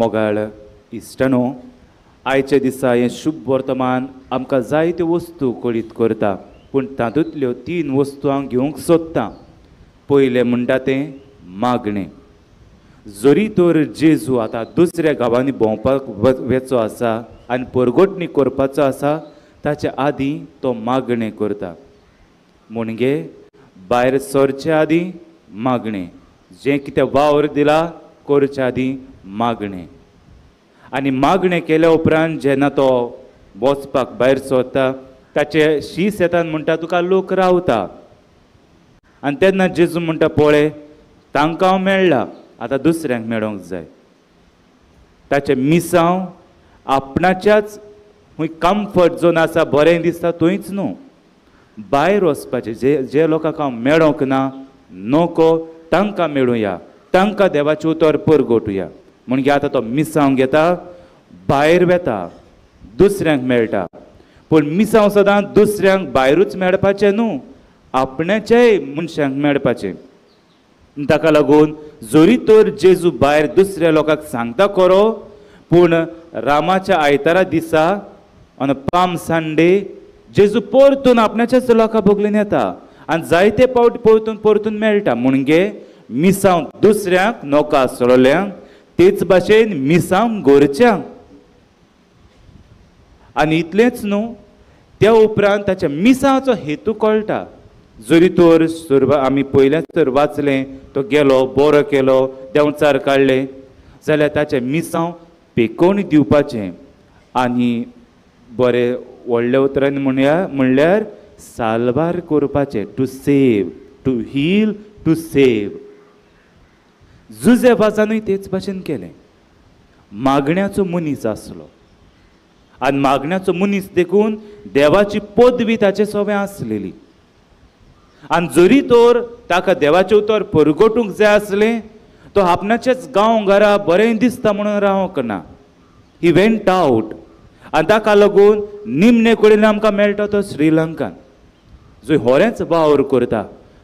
मोगाळ इश्टानो, आयच्या दिसा हे शुभ वर्तमान आमकां जायत्यो वस्तू कळीत करता, पूण तातूंतल्यो 3 वस्तू हांव घेवंक सोदतां. पयलें म्हणटा तें मागणें. जरी तर जेजू आतां दुसऱ्या गांवांनी भोंवपाक वेचो आसा आनी परगोटणी करपाचो आसा, ताच्या आदीं तो मागणें करता. म्हणजे भायर सरचे आदीं मागणें, जें कितें वावर दिला करचे आदीं मागणें. आनी मागणें केल्या उपरांत जेन्ना तो वचपाक भायर सरता, ताचे शीस येता म्हणटा तुका लोक रावता. आनी तेन्ना जेजू म्हणटा पळय, तांकां हांव मेळ्ळा, आतां दुसऱ्यांक मेळोंक जाय. ताचें मिसांव आपणाच्याच खूंय कम्फर्ट झोन आसा, बरें दिसता थंयच न्हू, भायर वचपाचें. जे लोकांक हांव मेळोंक ना, नोको तांकां मेळुया, तांकां देवाचें उतर परगोटुया. म्हणजे आतां तो मिसांव घेता, भायर वेता, दुसऱ्यांक मेळटा. पूण मिसांव सदां दुसऱ्यांक भायरूच मेळपाचें न्हू, आपणाच्याय मनशांक मेळपाचें. ताका लागून जरी तर जेजू भायर दुसऱ्या लोकांक सांगता खरो, पूण रामाच्या आयतारा दिसा ऑन पाम संडे जेजू परतून आपणाच्याच लोकां भोगलेन येता आनी जायते पावटी परतून मेळटा. म्हणजे मिसांव दुसऱ्यांक नोका आसलोल्यांक, तेच भाशेन मिसांव गोरच्यांक. आनी इतलेंच न्हू, त्या उपरांत ताच्या मिसांवाचो हेतू कळटा. जरी तर आमी पयल्याच तर वाचलें, तो गेलो, बरो केलो, देंवचार काडले, जाल्यार ताचें मिसांव पेकोवणी दिवपाचें. आनी बरें व्हडल्या उतरांनी म्हणल्यार साल्वार करपाचें, to save, to heal, to save. जुजेबाजानूय तेच भाशेन केलें. मागण्याचो मनीस आसलो आनी मागण्याचो मनीस देखून देवाची पदवी ताचे सोबे आसलेली. आनी जरी तर ताका देवाचें उतर परगोटूंक जाय आसलें, तो आपणाचेच गांव घरा बरें दिसता म्हणून रावंक ना. He went out. आनी ताका लागून निमणे कडेन आमकां मेळटा तो श्रीलंकान, जंय होरेंच वावर करता,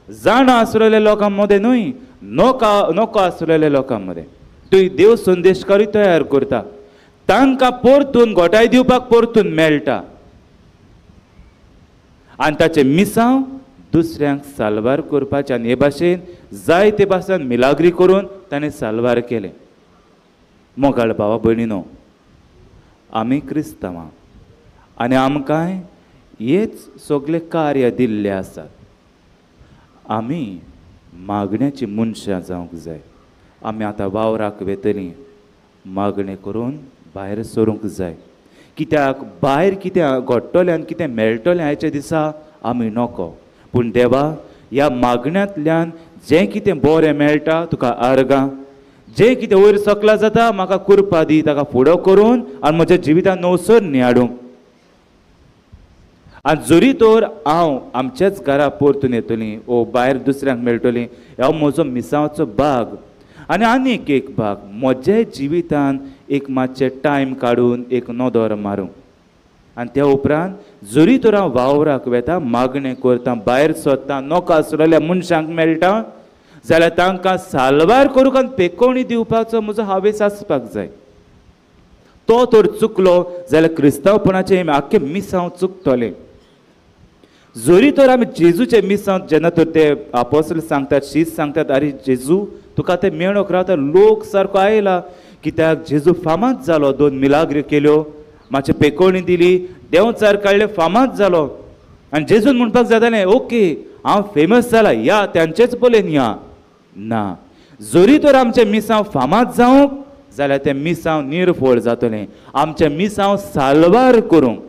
जाण आसलेल्या लोकां मदें न्हय, नोको आसलेल्या लोकां मदें. थंय देव संदेशकारूय तयार करता. तांकां परतून घोटाय दिवपाक परतून मेळटा. आनी ताचें मिसांव दुसऱ्यांक साल्वार करपाचें. आनी हे भाशेन जायते भाशेन मिलाग्री करून ताणें साल्वार केलें. मोगाळ भावा भयणीनो, आमी क्रिस्तांवां आनी आमकांय हेच सगळे कार्य दिल्ले आसात. आमी मागण्याची मनशां जावंक जाय. आमी आतां वावराक वेतलीं, मागणें करून भायर सरूंक जाय. कित्याक भायर कितें घडटलें आनी कितें मेळटलें आयच्या दिसा आमी नोको. पूण देवा, ह्या मागण्यांतल्यान जें कितें बरें मेळटा तुका आर्गां, जें कितें वयर सकला जाता म्हाका करपा दी, ताका फुडो करून आनी म्हज्या जिवितांत नवसरणी हाडूंक. आनी जरी तर हांव आमच्याच घरा परतून येतलीं ओ भायर दुसऱ्यांक मेळटलीं, हो म्हजो मिसांवाचो भाग. आनी एक भाग म्हज्याय जिवितांत एक मातशें टायम काडून एक नोदोर मारूंक. आनी त्या उपरांत जरी तर हांव वावराक वेता, मागणें करता, भायर सोदता, नोको आसलेल्या मनशांक मेळटा, जाल्यार तांकां साल्वार करूंक आनी पेकोवणी दिवपाचो म्हजो हावेस आसपाक जाय. तो तर चुकलो जाल्यार क्रिस्तांवपणाचें आख्खें मिसांव चुकतलें. जरी तर आमी जेजूचे मिसांव जेन्ना तर ते आपोस्टल सांगतात, शीस सांगतात, अरे जेजू तुका ते मेळोंक रावता, लोक सारको आयला, कित्याक जेजू फामाद जालो, 2 मिलाग्री केल्यो, मातशें पेकोवणी दिली, देंवचार काडले, फामाद जालो. आनी जेजून म्हणपाक जातालें, ओके हांव फेमस जाला, या त्यांचेच बोलेन या. ना, जरी तर आमचें मिसांव फामाद जावंक जाल्यार तें मिसांव निर्फळ जातलें. आमचें मिसांव साल्वार करूंक.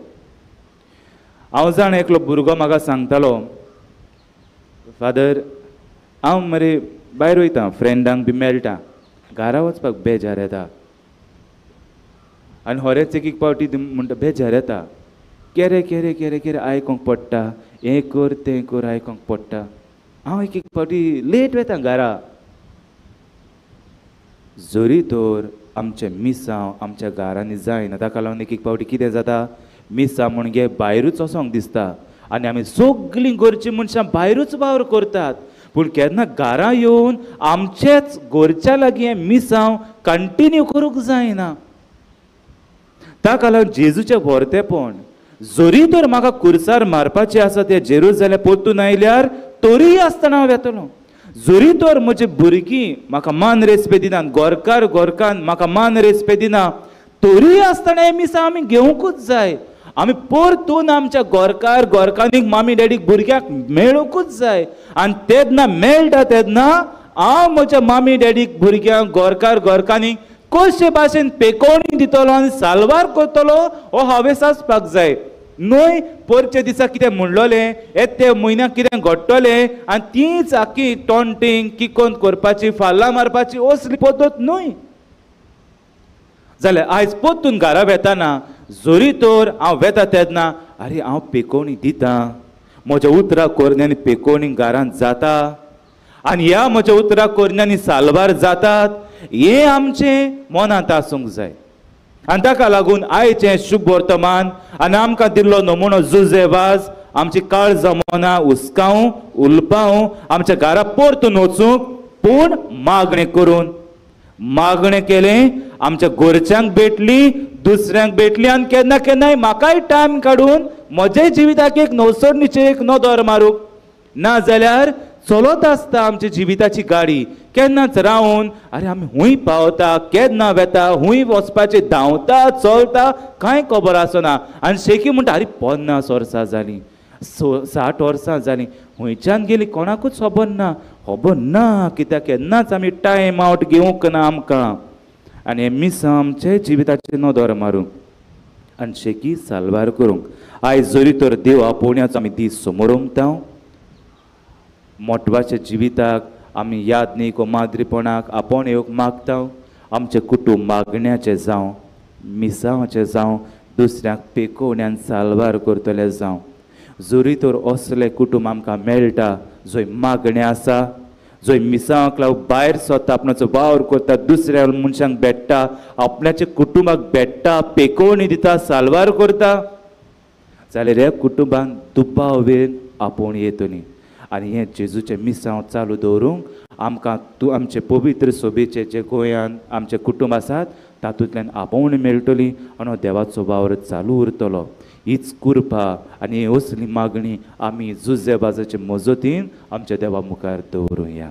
हांव जाण एकलो भुरगो म्हाका सांगतालो, फादर हांव मरे भायर वयता, फ्रेंडांक बी मेळटा, घरा वचपाक बेजार येता. आनी होरेच एक पावटी म्हणटा बेजार येता, केरे केरे केरे केरे आयकोंक पडटा, हें कर तें कर आयकोंक पडटा. हांव एक पावटी लेट वेता घरा. जरी तर आमचें मिसांव आमच्या घरांनी जायना, ताका लागून एक पावटी कितें जाता, मिसांव म्हणजे भायरूच वचोंक दिसता. आनी आमी सगळीं घरचीं मनशां भायरूच वावर करतात. पूण केन्ना घरा येवन आमचेच घरच्या लागीं हें मिसांव कंटिन्यू करूंक जायना. ताका लागून जेजूचें व्हरतेपण जरी तर म्हाका कुर्सार मारपाचें आसा तें जेरुसलेम परतून आयल्यार तरी आसतना हांव येतलों. जरी तर म्हजी भुरगीं म्हाका मान रेस्पेद दिनात, गोरकान म्हाका मान रेस्पेद दिना, तरी आसतना हें मिसां आमी घेवंकूच जाय. आमी परतून आमच्या गोरकांनीक मामी डॅडीक भुरग्याक मेळोवंकूच जाय. आनी तेन्ना मेळटा तेन्ना हांव म्हज्या मामी डॅडीक भुरग्यांक गोरकांनीक कशे भाशेन पेकोवणी दितलो आनी साल्वार करतलो हो हांवें आसपाक जाय. न्हय परचे दिसा कितें म्हणलोलें, येते म्हयन्याक कितें घडटलें आनी तीच आख्खी टॉन्टिंग किकोन करपाची, फाल्लां मारपाची असली पद्दत न्हय. जाल्यार आयज परतून घरा वेताना जरी तर हांव वेता तेन्ना आरे हांव पेकोवणी दितां, म्हज्या उतरां कोरण्यांनी पेकोवणी घरांत जाता आनी ह्या म्हज्या उतरां कोरण्यांनी साल्वार जातात, हें आमचें मनांत आसूंक जाय. आनी ताका लागून आयचें शुभ वर्तमान आनी आमकां दिल्लो नमुनो जुजेबाज आमची काळ जमना हुस्कावूं उलपावूं आमच्या घरा परतून वचूंक, पूण मागणें करून. मागणें केलें आमच्या घरच्यांक भेटली, दुसऱ्यांक भेटली आनी केन्ना केन्नाय म्हाकाय टायम काडून म्हज्याय जिविताक एक नवसरणीचेर एक नदर मारूंक. ना जाल्यार चलत आसता आमच्या जिविताची गाडी, केन्नाच रावून अरे आमी हूंय पावता, केन्ना वेता, हूंय वचपाचें, धांवता चलता कांय खबर आसना. आनी शेकी म्हणटा अरे 50 वर्सां जालीं, 60 वर्सां जालीं, खंयच्यान गेली कोणाकूच खबर ना कित्याक केन्नाच आमी टायम आवट घेवंक ना आमकां. आनी हें मिसां आमचे जिविताचेर नदर मारूंक आनी शेकी साल्वार करूंक. आयज जरी तर देव आपोवण्याचो आमी दीस समोरूंक मोटवाच्या जिविताक आमी याद न्ही को माद्रीपणाक आपोवन येवंक मागता. आमचें कुटूंब मागण्याचें जावं, मिसांवाचें जावं, दुसऱ्यांक पेकोवण्यान साल्वार करतलें जावं. जरी तर असलें कुटूंब आमकां मेळटा जंय मागणें आसा, जंय मिसांवाक लागून भायर सरता, आपणाचो वावर करता, दुसऱ्या मनशांक भेटता, आपणाच्या कुटुंबाक भेटता, पेकोवणी दिता, साल्वार करता, जाल्यार ह्या कुटुंबान दुबावेन आपोवन येतलीं. आनी हें जेजूचें मिसांव चालू दवरूंक आमकां आमचे पवित्र सोबेचे जे गोंयांत आमचे कुटूंब आसात तातूंतल्यान आपोवणी मेळटली आनी हो देवाचो वावर चालू उरतलो. हीच कृपा आनी असली मागणी आमी जुजेबाजाचे मजतीन आमच्या देवा मुखार दवरुया.